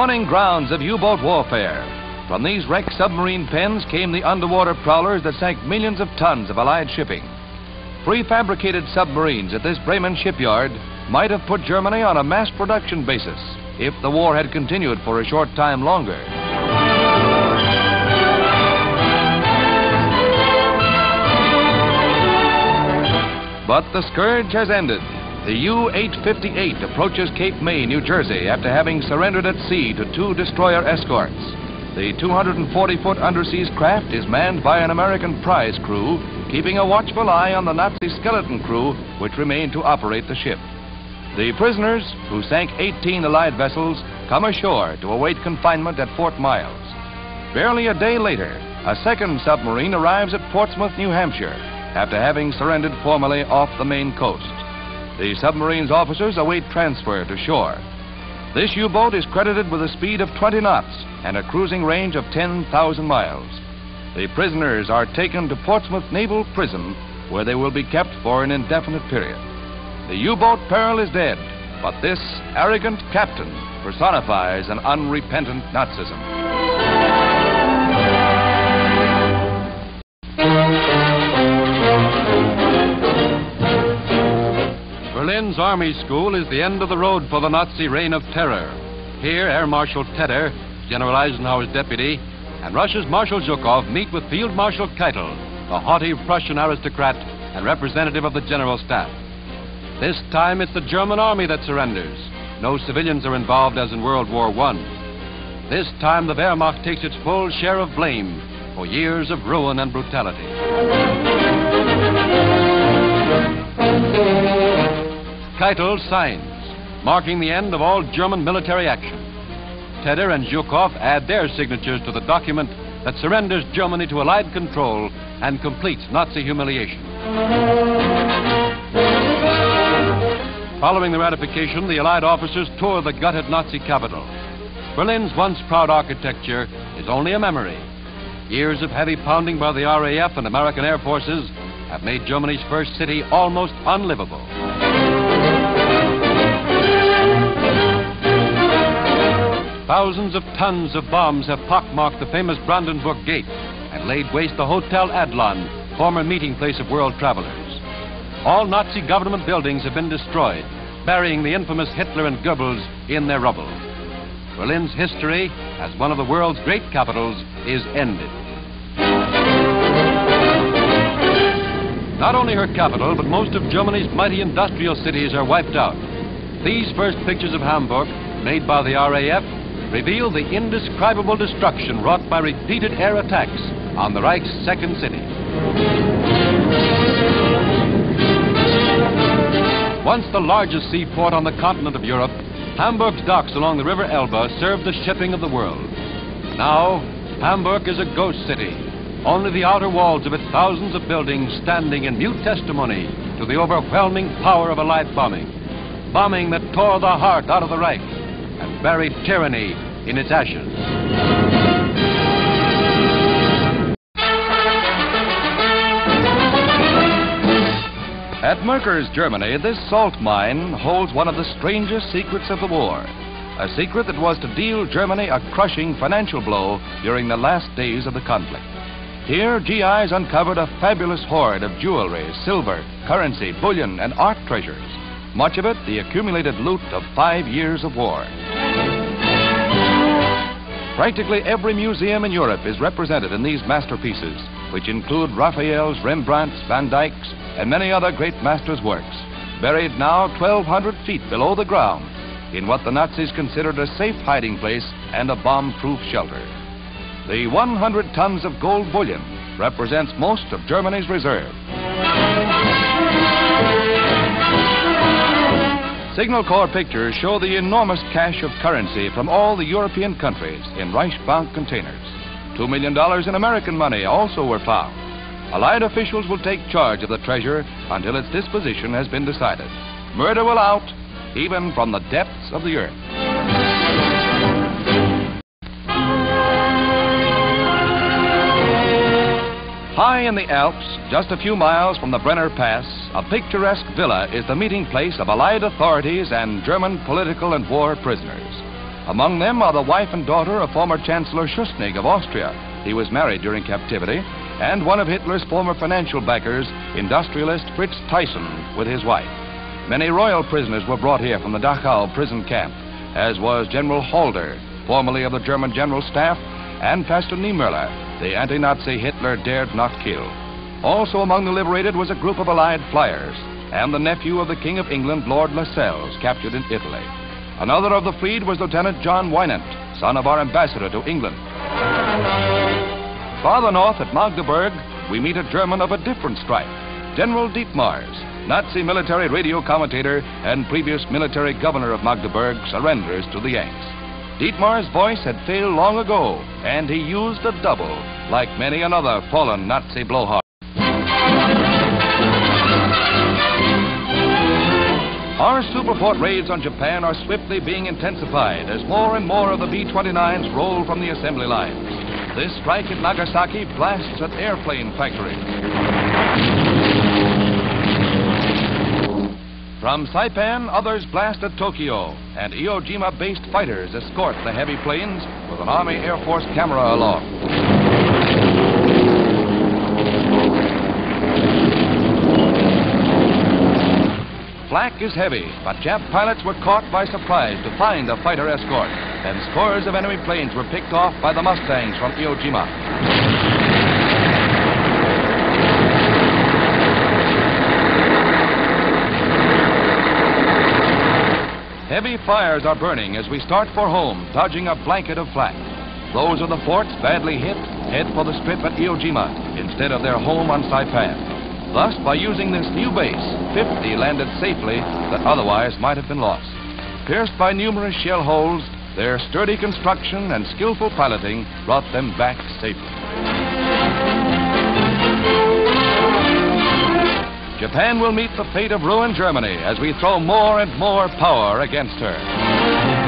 spawning grounds of U-boat warfare. From these wrecked submarine pens came the underwater prowlers that sank millions of tons of Allied shipping. Pre-fabricated submarines at this Bremen shipyard might have put Germany on a mass production basis if the war had continued for a short time longer. But the scourge has ended. The U-858 approaches Cape May, New Jersey, after having surrendered at sea to 2 destroyer escorts. The 240-foot underseas craft is manned by an American prize crew, keeping a watchful eye on the Nazi skeleton crew, which remain to operate the ship. The prisoners, who sank 18 Allied vessels, come ashore to await confinement at Fort Miles. Barely a day later, a second submarine arrives at Portsmouth, New Hampshire, after having surrendered formally off the Maine coast. The submarine's officers await transfer to shore. This U-boat is credited with a speed of 20 knots and a cruising range of 10,000 miles. The prisoners are taken to Portsmouth Naval Prison, where they will be kept for an indefinite period. The U-boat peril is dead, but this arrogant captain personifies an unrepentant Nazism. Berlin's Army School is the end of the road for the Nazi reign of terror. Here, Air Marshal Tedder, General Eisenhower's deputy, and Russia's Marshal Zhukoff meet with Field Marshal Keitel, the haughty Prussian aristocrat and representative of the General Staff. This time, it's the German army that surrenders. No civilians are involved as in World War I. This time, the Wehrmacht takes its full share of blame for years of ruin and brutality. Keitel signs, marking the end of all German military action. Tedder and Zhukoff add their signatures to the document that surrenders Germany to Allied control and completes Nazi humiliation. Following the ratification, the Allied officers tour the gutted Nazi capital. Berlin's once proud architecture is only a memory. Years of heavy pounding by the R.A.F. and American Air Forces have made Germany's first city almost unlivable. Thousands of tons of bombs have pockmarked the famous Brandenburg Gate and laid waste the Hotel Adlon, former meeting place of world travelers. All Nazi government buildings have been destroyed, burying the infamous Hitler and Goebbels in their rubble. Berlin's history, as one of the world's great capitals, is ended. Not only her capital, but most of Germany's mighty industrial cities are wiped out. These first pictures of Hamburg, made by the R.A.F., reveal the indescribable destruction wrought by repeated air attacks on the Reich's second city. Once the largest seaport on the continent of Europe, Hamburg's docks along the River Elbe served the shipping of the world. Now, Hamburg is a ghost city. Only the outer walls of its thousands of buildings standing in mute testimony to the overwhelming power of Allied bombing. Bombing that tore the heart out of the Reich and buried tyranny in its ashes. At Merkers, Germany, this salt mine holds one of the strangest secrets of the war. A secret that was to deal Germany a crushing financial blow during the last days of the conflict. Here, GIs uncovered a fabulous hoard of jewelry, silver, currency, bullion, and art treasures. Much of it the accumulated loot of 5 years of war. Practically every museum in Europe is represented in these masterpieces, which include Raphael's, Rembrandt's, Van Dyck's, and many other great masters' works, buried now 1,200 feet below the ground in what the Nazis considered a safe hiding place and a bomb-proof shelter. The 100 tons of gold bullion represents most of Germany's reserve. Signal Corps pictures show the enormous cache of currency from all the European countries in Reichsbank containers. $2 million in American money also were found. Allied officials will take charge of the treasure until its disposition has been decided. Murder will out, even from the depths of the earth. High in the Alps, just a few miles from the Brenner Pass, a picturesque villa is the meeting place of Allied authorities and German political and war prisoners. Among them are the wife and daughter of former Chancellor Schuschnigg of Austria. He was married during captivity, and one of Hitler's former financial backers, industrialist Fritz Thyssen, with his wife. Many royal prisoners were brought here from the Dachau prison camp, as was General Halder, formerly of the German General Staff, and Pastor Niemöller, the anti-Nazi Hitler dared not kill. Also among the liberated was a group of Allied flyers, and the nephew of the King of England, Lord Lascelles, captured in Italy. Another of the freed was Lieutenant John Wynant, son of our ambassador to England. Farther north at Magdeburg, we meet a German of a different stripe, General Dietmars, Nazi military radio commentator and previous military governor of Magdeburg, surrenders to the Yanks. Dietmar's voice had failed long ago, and he used a double, like many another fallen Nazi blowhard. Our Superfort raids on Japan are swiftly being intensified as more and more of the B-29s roll from the assembly lines. This strike at Nagasaki blasts at airplane factories. From Saipan, others blast at Tokyo, and Iwo Jima-based fighters escort the heavy planes with an Army Air Force camera aloft. Flak is heavy, but Jap pilots were caught by surprise to find a fighter escort, and scores of enemy planes were picked off by the Mustangs from Iwo Jima. Heavy fires are burning as we start for home, dodging a blanket of flak. Those of the forts badly hit head for the strip at Iwo Jima instead of their home on Saipan. Thus, by using this new base, 50 landed safely that otherwise might have been lost. Pierced by numerous shell holes, their sturdy construction and skillful piloting brought them back safely. Japan will meet the fate of ruined Germany as we throw more and more power against her.